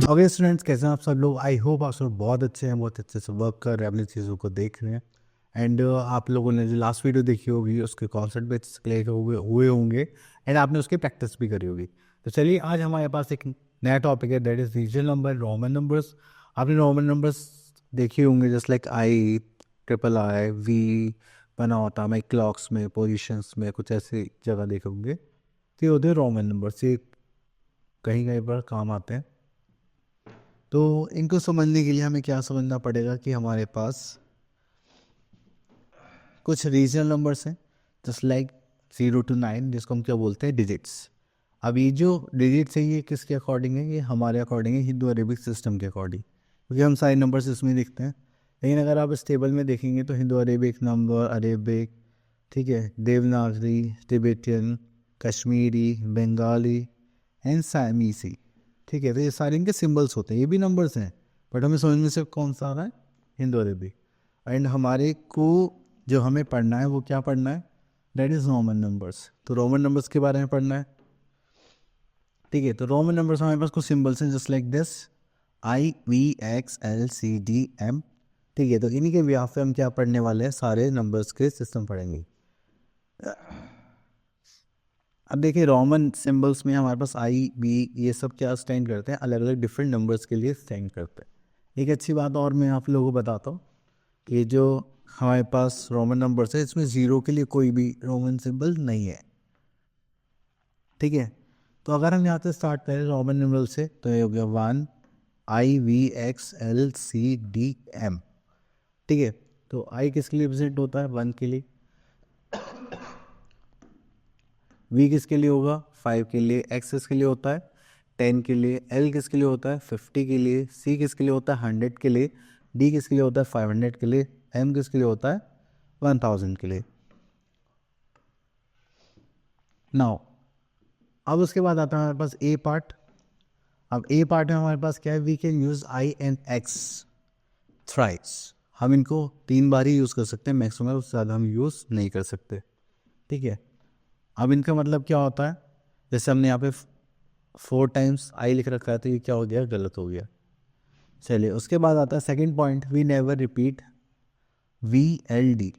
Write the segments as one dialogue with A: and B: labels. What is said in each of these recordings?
A: Okay students, कैसे हैं आप सब लोग। आई होप आप सब बहुत अच्छे हैं, बहुत अच्छे से वर्क कर रहे हैं, अपनी चीज़ों को देख रहे हैं। एंड आप लोगों ने जो लास्ट वीडियो देखी होगी उसके कॉन्सेप्ट बेस क्लियर हुए होंगे एंड आपने उसकी प्रैक्टिस भी करी होगी। तो चलिए, आज हमारे पास एक नया टॉपिक है, that is regional number, Roman numbers. आपने रोमन नंबर्स देखे होंगे, just like I, triple I, V बना होता है हमारे क्लॉक्स में, पोजिशंस में, कुछ ऐसी जगह देखे होंगे। तो ये होते हैं रोमन नंबर्स, ये कहीं कहीं पर काम आते हैं। तो इनको समझने के लिए हमें क्या समझना पड़ेगा कि हमारे पास कुछ रीजनल नंबर्स हैं, जस्ट लाइक 0 to 9, जिसको हम क्या बोलते हैं, डिजिट्स। अब ये जो डिजिट्स है ये किसके अकॉर्डिंग है, ये हमारे अकॉर्डिंग है, हिंदू अरेबिक सिस्टम के अकॉर्डिंग, क्योंकि हम सारे नंबर्स इसमें लिखते हैं। लेकिन अगर आप इस टेबल में देखेंगे तो हिंदू अरेबिक नंबर, अरेबिक, ठीक है, देवनागरी, तिबेटियन, कश्मीरी, बंगाली एंड सामीसी, ठीक है। तो ये सारे इनके सिंबल्स होते हैं, ये भी नंबर्स हैं, बट हमें समझ में से कौन सा आ रहा है, हिंदू अरेबिक। एंड हमारे को जो हमें पढ़ना है वो क्या पढ़ना है, दैट इज़ रोमन नंबर्स। तो रोमन नंबर्स के बारे में पढ़ना है, ठीक है। तो रोमन नंबर्स हमारे पास कुछ सिंबल्स हैं, जस्ट लाइक दिस, IVXLCDM, ठीक है। तो इन्हीं के बिहाफ पे हम क्या पढ़ने वाले हैं, सारे नंबर्स के सिस्टम पढ़ेंगे। अब देखिए, रोमन सिंबल्स में हमारे पास I, V ये सब क्या स्टैंड करते हैं, अलग अलग डिफरेंट नंबर्स के लिए स्टैंड करते हैं। एक अच्छी बात और मैं आप लोगों को बताता हूँ, कि जो हमारे पास रोमन नंबर्स है इसमें ज़ीरो के लिए कोई भी रोमन सिंबल नहीं है, ठीक है। तो अगर हम यहाँ से स्टार्ट करें रोमन नंबर से, तो ये हो गया 1, IVXLCDM, ठीक है। तो I किसके लिए रिप्रेजेंट होता है, 1 के लिए। V किसके लिए होगा, 5 के लिए। X किसके लिए होता है, 10 के लिए। L किसके लिए होता है, 50 के लिए। C किसके लिए होता है, 100 के लिए। D किसके लिए होता है, 500 के लिए। M किसके लिए होता है, 1000 के लिए। नाउ अब उसके बाद आता है हमारे पास A पार्ट। अब A पार्ट में हमारे पास क्या है, we can use I and X thrice. हम इनको 3 बार ही यूज़ कर सकते हैं, मैक्सिमम उससे ज़्यादा हम यूज़ नहीं कर सकते, ठीक है। अब इनका मतलब क्या होता है, जैसे हमने यहाँ पे 4 टाइम्स I लिख रखा है, तो ये क्या हो गया, गलत हो गया। चलिए, उसके बाद आता है second point, we never repeat VLD।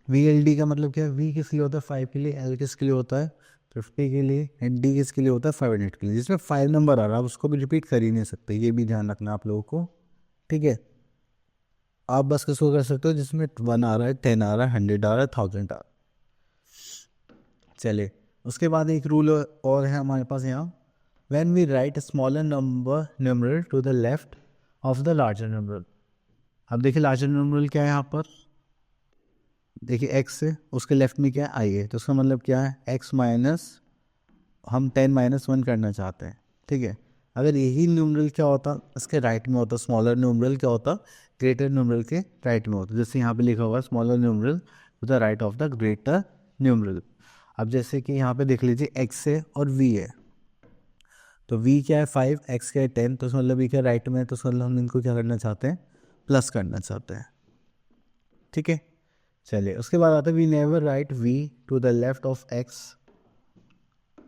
A: VLD का मतलब क्या है, V किस लिए होता है, 5 के लिए। L किसके लिए होता है, 50 के लिए। एंड D किसके लिए होता है, 500 के लिए। जिसमें 5 नंबर आ रहा है, आप उसको भी रिपीट कर ही नहीं सकते, ये भी ध्यान रखना आप लोगों को, ठीक है। आप बस किसको कर सकते हो, जिसमें 1 आ रहा है, 10 आ रहा है, 100 आ रहा है, 1000 आ रहा है। चलिए, उसके बाद एक रूल और है हमारे पास यहाँ, when we write smaller number numeral to the left of the larger numeral. अब देखिए, लार्जर न्यूमरल क्या है यहाँ पर, देखिए x से उसके लेफ्ट में क्या है, I है, तो उसका मतलब क्या है, x माइनस, हम 10 - 1 करना चाहते हैं, ठीक है। अगर यही न्यूमरल क्या होता, इसके राइट में होता, स्मॉलर न्यूमरल क्या होता, ग्रेटर न्यूमरल के राइट में होता। जैसे यहाँ पे लिखा हुआ है, smaller numeral to the right of the greater numeral. अब जैसे कि यहाँ पे देख लीजिए, x है और v है, तो v क्या है 5, x क्या है 10, तो मतलब v क्या राइट में है, तो मतलब हम इनको क्या करना चाहते हैं, प्लस करना चाहते हैं, ठीक है। चलिए, उसके बाद आता है, we never write v to the left of x।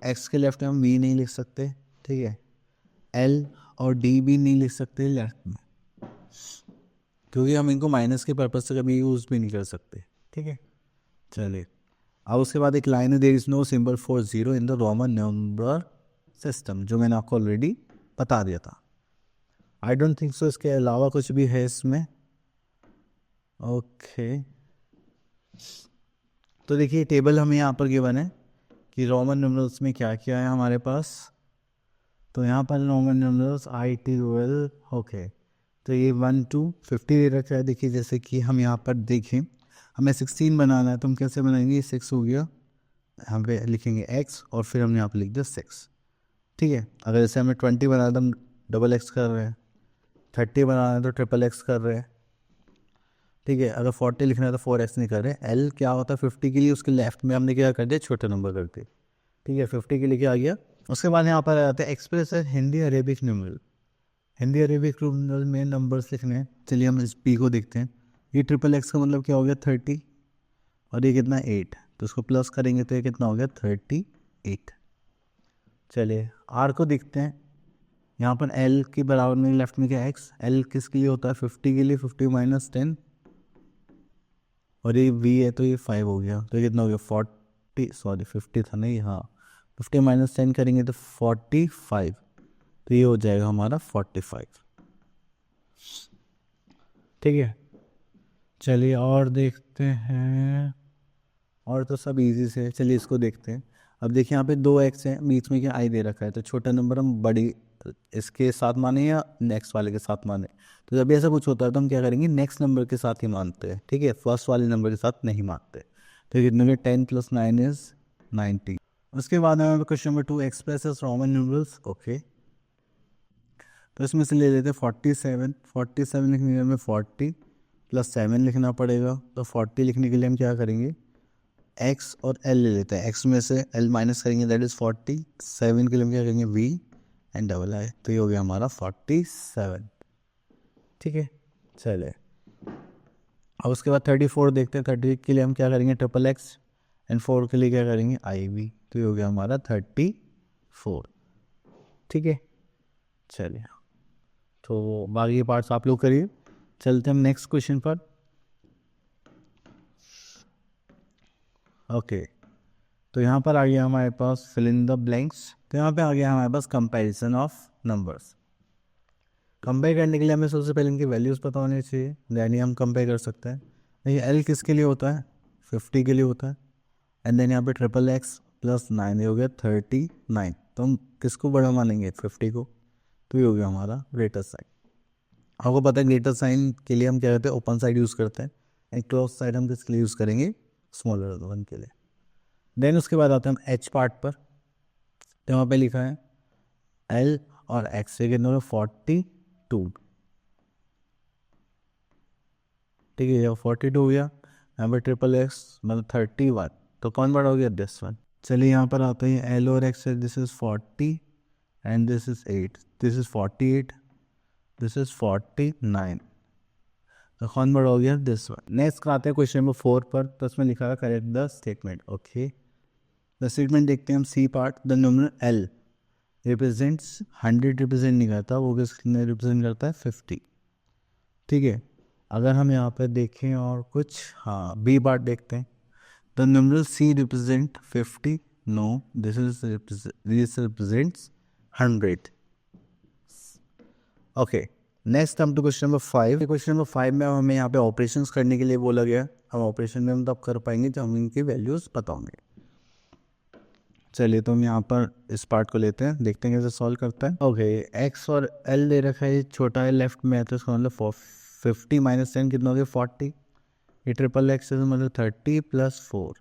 A: x के लेफ्ट में हम v नहीं लिख सकते, ठीक है। L और D भी नहीं लिख सकते लेफ्ट में, क्योंकि हम इनको माइनस के पर्पज से कभी यूज़ भी नहीं कर सकते, ठीक है। चलिए, अब उसके बाद एक लाइन है, there is no symbol for zero in the Roman number system, जो मैंने आपको ऑलरेडी बता दिया था। आई डोंट थिंक सो इसके अलावा कुछ भी है इसमें, ओके। तो देखिए, टेबल हमें यहाँ पर गिवन है कि रोमन नंबर्स में क्या क्या है हमारे पास। तो यहाँ पर रोमन नंबर्स I12, ओके। तो ये 1 to 50 दे रखा है। देखिए, जैसे कि हम यहाँ पर देखें, हमें 16 बनाना है, तो हम कैसे बनाएंगे, 6 हो गया, यहाँ पे लिखेंगे x और फिर हमने यहाँ पे लिख दिया 6, ठीक है। अगर जैसे हमें 20 बनाना है तो हम डबल x कर रहे हैं, 30 बनाना है तो ट्रिपल x कर रहे हैं, ठीक है। अगर 40 लिखना है तो 4x नहीं कर रहे। L क्या होता है 50 के लिए, उसके लेफ्ट में हमने क्या कर दिया, छोटा नंबर कर दिया, ठीक है। 50 के लिए क्या आ गया। उसके बाद यहाँ पर आते हैं एक्सप्रेस है Hindi Arabic numeral. Hindi Arabic numeral में नंबर्स लिखने हैं। चलिए, हम इस पी को देखते हैं। ये ट्रिपल एक्स का मतलब क्या हो गया, 30, और ये कितना 8, तो उसको प्लस करेंगे तो ये कितना हो गया, 38। चलिए, आर को देखते हैं। यहाँ पर एल के बराबर में लेफ्ट में क्या एक्स, एल किसके लिए होता है 50 के लिए, 50 माइनस 10, और ये वी है तो ये 5 हो गया, तो ये कितना हो गया 40, सॉरी 50 था नहीं, हाँ 50 माइनस 10 करेंगे तो 45, तो ये हो जाएगा हमारा 45। ठीक है, चलिए और देखते हैं, और तो सब इजी से है, चलिए इसको देखते हैं। अब देखिए यहाँ पे 2x है, बीच में क्या आई दे रखा है, तो छोटा नंबर हम बड़ी इसके साथ माने या नेक्स्ट वाले के साथ माने। तो जब ऐसा कुछ होता है तो हम क्या करेंगे, नेक्स्ट नंबर के साथ ही मानते हैं, ठीक है, फर्स्ट वाले नंबर के साथ नहीं मानते। तो कितने 10 + 9 इज 90। उसके बाद हमें question number 2, expresses Roman numerals, okay. तो इसमें से ले लेते हैं 47, 47 लिखने के लिए हमें 40 + 7 लिखना पड़ेगा। तो 40 लिखने के लिए हम क्या करेंगे, एक्स और एल ले लेते हैं, एक्स में से एल माइनस करेंगे, दैट इज़ 40, 7 के लिए हम क्या करेंगे वी एंड डबल आई, तो ये हो गया हमारा 47। ठीक है, चले और उसके बाद 34 देखते हैं, 30 के लिए हम क्या करेंगे ट्रिपल एक्स, एंड 4 के लिए क्या करेंगे आई वी, तो ये हो गया हमारा 34। ठीक है, चलिए तो बाकी के पार्ट्स आप लोग करिए। चलते हम नेक्स्ट क्वेश्चन पर। ओके, तो यहाँ पर आ गया हमारे पास फिल इन द ब्लैंक्स। तो यहाँ पे आ गया हमारे पास कंपैरिजन ऑफ नंबर्स। कंपेयर करने के लिए हमें सबसे पहले इनकी वैल्यूज़ पता होनी चाहिए, यानी हम कंपेयर कर सकते हैं। ये एल किसके लिए होता है, 50 के लिए होता है, एंड देन यहाँ पे ट्रिपल एक्स + 9, ये हो गया 39। तो हम किसको बड़ा मानेंगे 50 को, तो ये हो गया हमारा ग्रेटर साइन। आपको पता है ग्रेटर साइन के लिए हम क्या करते हैं, ओपन साइड यूज़ करते हैं, एंड क्लोज साइड हम किसके लिए यूज़ करेंगे, स्मॉलर वन के लिए। देन उसके बाद आते हैं हम एच पार्ट पर। तो वहाँ पे लिखा है एल और एक्स के कितने 42, ठीक है, ये 42 हो गया। यहाँ पर ट्रिपल एक्स मतलब 31, तो कौन बड़ा हो गया दिस वन। चलिए यहाँ पर आते हैं एल और x, this is 40 and this is 8, this is 48, this is 49, तो कौन बड़ा हो गया दिस वन। नेक्स्ट आते हैं क्वेश्चन नंबर 4 पर। तो उसमें लिखा है correct the statement, okay. The statement देखते हैं हम, C part, the numeral L represents 100 represent नहीं करता, वो किसने रिप्रेजेंट करता है 50। ठीक है, अगर हम यहाँ पर देखें और कुछ, हाँ बी पार्ट देखते हैं। The numeral C represent 50, no this represents 100। Okay, next हम to question number 5। Question number 5 में हमें यहाँ पे ऑपरेशंस करने के लिए बोला गया। हम ऑपरेशन में हम तब कर पाएंगे जब हम इनकी वैल्यूज़ पता होंगे। चलिए तो हम यहाँ पर इस पार्ट को लेते हैं, देखते हैं कैसे सॉल्व करता है। ओके, एक्स और एल दे रखा है, छोटा है लेफ्ट में है, तो इसका मतलब 50 माइनस 10 कितना हो गया 40। ये ट्रिपल एक्स मतलब 30 + 4,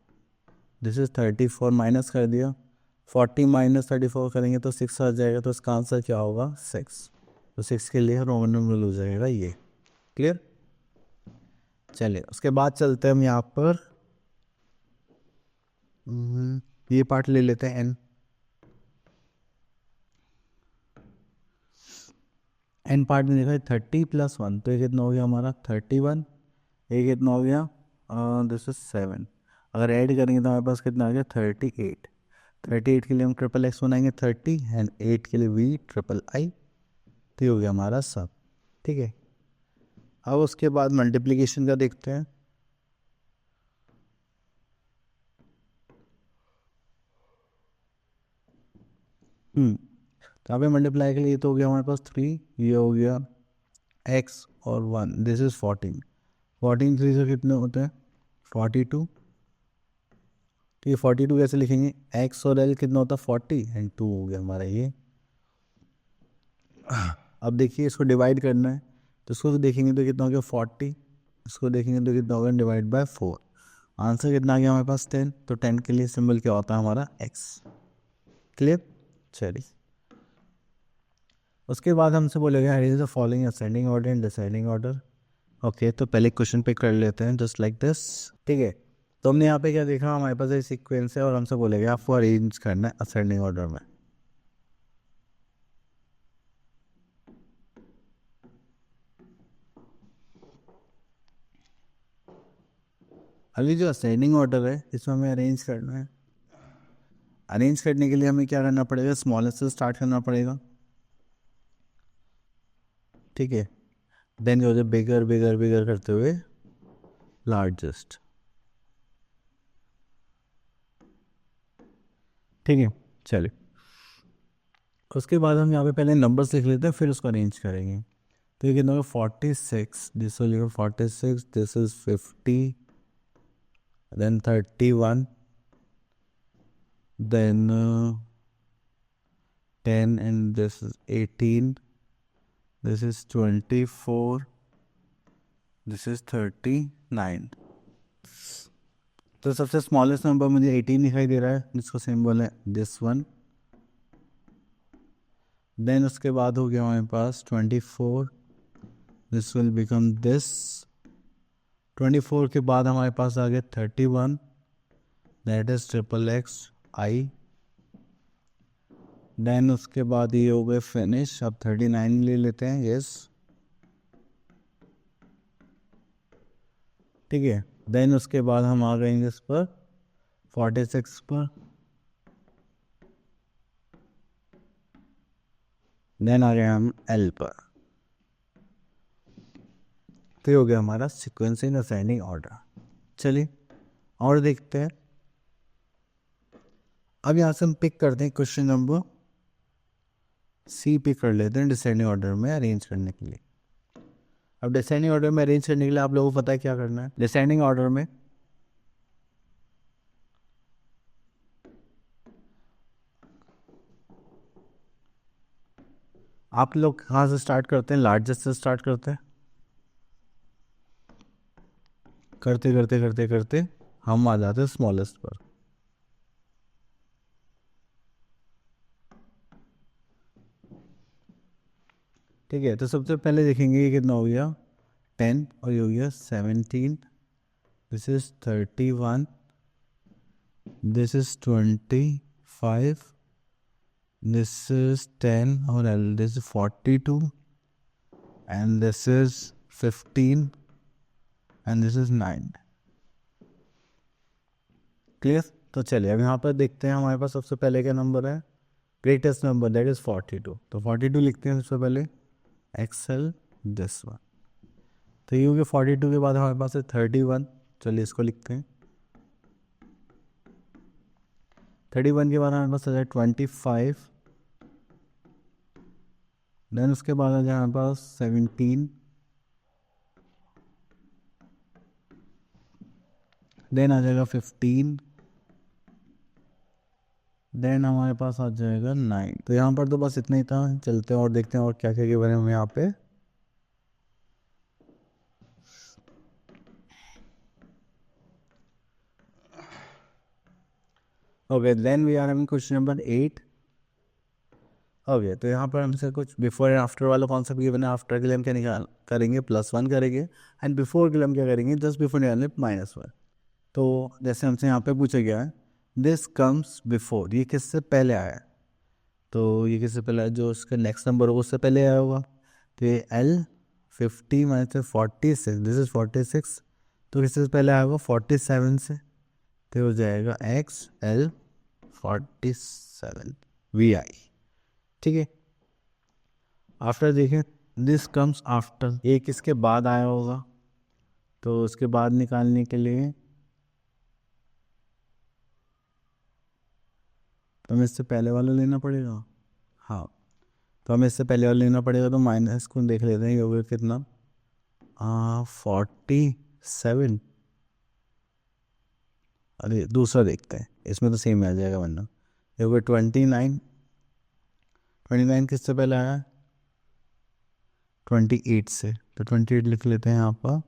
A: दिस इज 34, माइनस कर दिया, 40 माइनस 34 करेंगे तो 6 आ जाएगा, तो इसका आंसर क्या होगा 6। तो 6 के लिए रोमन नंबर हो जाएगा ये। क्लियर, चलिए उसके बाद चलते हैं हम यहाँ पर, ये पार्ट ले लेते हैं एन पार्ट में देखा है 30 + 1, तो ये कितना हो गया हमारा 31, ये कितना हो गया दिस इज 7। अगर ऐड करेंगे तो हमारे पास कितना आ गया 38। 38 के लिए हम ट्रिपल एक्स बनाएंगे 30, एंड 8 के लिए वी ट्रिपल आई, तो ये हो गया हमारा सब। ठीक है, अब उसके बाद मल्टीप्लिकेशन का देखते हैं। तो यहाँ पे मल्टीप्लाई के लिए तो हो गया हमारे पास 3, ये हो गया x और 1, दिस इज 14। 14 3 से कितने होते हैं 42। तो ये 42 कैसे लिखेंगे, x और l कितना होता है 40 एंड 2 हो गया हमारा ये। अब देखिए इसको डिवाइड करना है, तो इसको तो देखेंगे तो कितना हो गया 40, इसको देखेंगे तो कितना होगा डिवाइड बाय 4। आंसर कितना आ गया हमारे पास 10। तो 10 के लिए सिंबल क्या होता है हमारा x। क्लियर, चलिए उसके बाद हमसे बोलेगा arrange the following ascending order and descending order. Okay, तो पहले क्वेश्चन पे कर लेते हैं जस्ट लाइक दिस। ठीक है, तो हमने यहाँ पे क्या देखा, हमारे पास एक सीक्वेंस है और हमसे बोलेगा आपको अरेंज करना है असेंडिंग ऑर्डर में। अभी जो असेंडिंग ऑर्डर है इसमें हमें अरेंज करना है। अरेंज करने के लिए हमें क्या करना पड़ेगा, स्मॉलेस्ट से स्टार्ट करना पड़ेगा। ठीक है, देन हो जाए बिगर बिगर बिगर करते हुए लार्जेस्ट। ठीक है, चलिए उसके बाद हम यहाँ पे पहले नंबर्स लिख लेते हैं, फिर उसको अरेंज करेंगे। तो ये कितना होगा 46, this will give 46, this is 50, then 31, then 10 and this is 18, this is 24, this is 39। तो सबसे स्मॉलेस्ट नंबर मुझे 18 दिखाई दे रहा है, जिसको सिंबल है दिस वन। देन उसके बाद हो गया हमारे पास 24, दिस विल बिकम दिस। 24 के बाद हमारे पास आ गया 31, that is triple X I. Then उसके बाद ये हो गए फिनिश। अब 39 ले लेते हैं, यस ठीक है। देन उसके बाद हम आ गए इस पर 46 पर, देन आ गए हम एल पर। तो ये हो गया हमारा सीक्वेंस इन असेंडिंग ऑर्डर। चलिए और देखते हैं। अब यहाँ से हम पिक करते हैं क्वेश्चन नंबर सी पिक कर लेते हैं डिसेंडिंग ऑर्डर में अरेंज करने के लिए। अब डिसेंडिंग ऑर्डर में अरेंज करने के लिए आप लोगों को पता है क्या करना है। डिसेंडिंग ऑर्डर में आप लोग कहाँ से स्टार्ट करते हैं, लार्जेस्ट से स्टार्ट करते हैं। करते करते करते करते हम आ जाते हैं स्मॉलेस्ट पर। ठीक है, तो सबसे पहले देखेंगे ये कितना हो गया 10 और ये हो गया 17, this is 31, this is 25, this is 10 और this is 42 and this is 15 and this is 9। Clear. तो चलिए अब यहाँ पर देखते हैं हमारे पास सबसे पहले क्या नंबर है, ग्रेटेस्ट नंबर दैट इज 42। तो 42 लिखते हैं सबसे पहले, एक्सेल दिस वन। तो ये हो गया 42 के बाद हमारे पास है 31। चलिए इसको लिखते हैं। 31 के बाद हमारे पास आ जाए 25, देन उसके बाद आ जाए हमारे पास 17, देन आ जाएगा 15, देन हमारे पास आ जाएगा 9। तो यहाँ पर तो बस इतना ही था। चलते हैं और देखते हैं और क्या क्या बने हुए यहाँ पे। Okay, then we are having question number 8। Okay, तो यहाँ पर हमसे कुछ बिफोर एंड आफ्टर वाला कॉन्सेप्ट गिवन है। आफ्टर के लिए हम क्या निकाल करेंगे, +1 करेंगे, एंड बिफोर के लिए हम क्या करेंगे, जस्ट बिफोर निकालेंगे -1। तो जैसे हमसे यहाँ पे पूछा गया है दिस कम्स बिफोर, ये किससे पहले आया है। तो ये किससे पहले आया, जो उसका नेक्स्ट नंबर होगा उससे पहले आया होगा। तो ये L50 - 46, दिस इज 46, तो किससे पहले आया होगा 47 से। तो हो जाएगा XL47 VI। ठीक है, आफ्टर देखें दिस कम्स आफ्टर, ये किसके बाद आया होगा। तो उसके बाद निकालने के लिए तो हमें इससे पहले वाला लेना पड़ेगा। हाँ, तो हमें इससे पहले वाला लेना पड़ेगा। तो माइनस को देख लेते हैं, ये होगा कितना 47। अरे दूसरा देखते हैं, इसमें तो सेम आ जाएगा वरना। ये होगा 29। 29 किससे पहले आया, 28 से। तो 28 लिख लेते हैं यहाँ पर,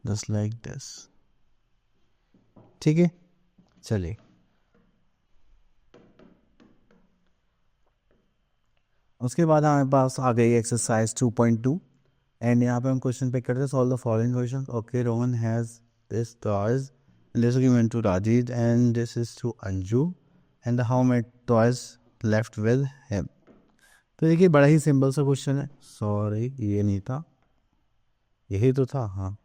A: जस्ट लाइक दिस। ठीक है, चलिए उसके बाद हमारे पास आ गई एक्सरसाइज 2.2 एंड यहाँ पे हम क्वेश्चन पिक करते हैं, solve the following question. Okay, Rohan has this toys, this is given to Rajiv and this is to Anju and how many toys left with him. तो देखिए बड़ा ही सिंपल सा क्वेश्चन है। सॉरी ये नहीं था, यही तो था। हाँ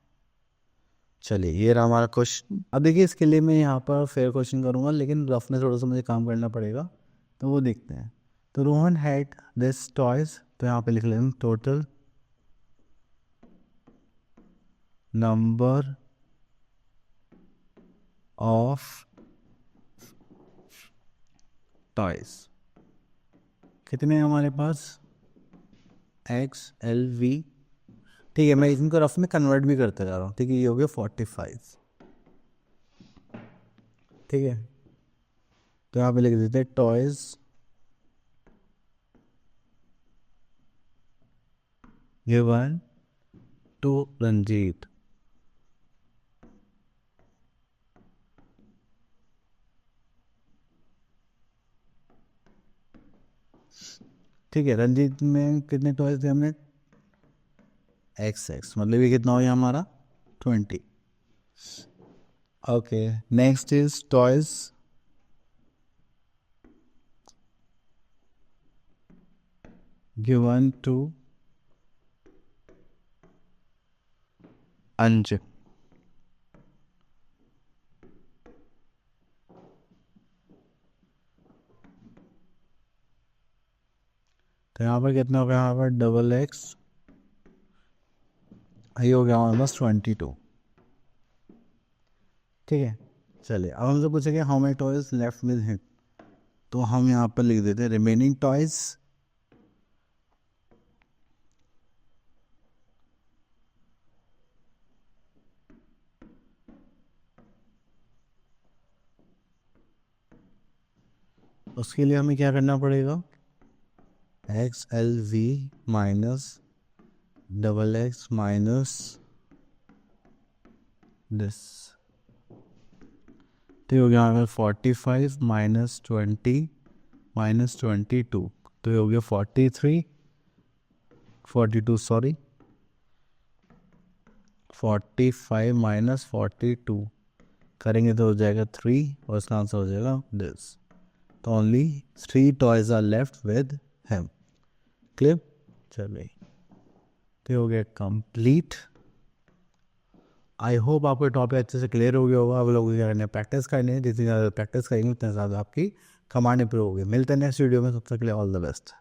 A: चलिए ये रहा हमारा क्वेश्चन। अब देखिए इसके लिए मैं यहाँ पर फेयर क्वेश्चन करूँगा, लेकिन रफ में थोड़ा सा मुझे काम करना पड़ेगा, तो वो देखते हैं। तो रोहन हैड दिस टॉयज, तो यहाँ पे लिख लेते हैं टोटल नंबर ऑफ टॉयज, कितने हैं हमारे पास, एक्स एल वी। ठीक है, मैं इनको रफ में कन्वर्ट भी करते जा रहा हूँ। ठीक है, ये हो गया 45। ठीक है, तो यहाँ पे लिख देते हैं टॉयज गिवन टू रंजीत। ठीक है, रंजीत में कितने टॉयज थे हमने, एक्स एक्स, मतलब ये कितना हो गया हमारा 20। Okay, next is toys given to अंज। तो यहाँ पर कितना हो गया, यहाँ पर डबल एक्स, ये हो गया हमारे पास 22। ठीक है, चलिए अब हमसे पूछेंगे how many toys left with him, तो हम यहाँ पर लिख देते हैं रिमेनिंग टॉयज उसके लिए हमें क्या करना पड़ेगा, x L V minus double x minus this. तो हो गया अगर 45 माइनस 20 माइनस 22, तो ये हो गया 43 42 सॉरी 45 माइनस 42 करेंगे तो हो जाएगा 3 और इसका आंसर हो जाएगा दिस। तो only 3 toys are left with him. Clear, चलिए तो हो गया कंप्लीट। आई होप आपको टॉपिक अच्छे से क्लियर हो गया होगा। आप लोगों को क्या करना है, प्रैक्टिस करनी है, जितनी ज़्यादा प्रैक्टिस करेंगे उतनी ज़्यादा आपकी कमांड इंप्रूव होगी। मिलते हैं नेक्स्ट वीडियो में, तब तक के लिए ऑल द बेस्ट।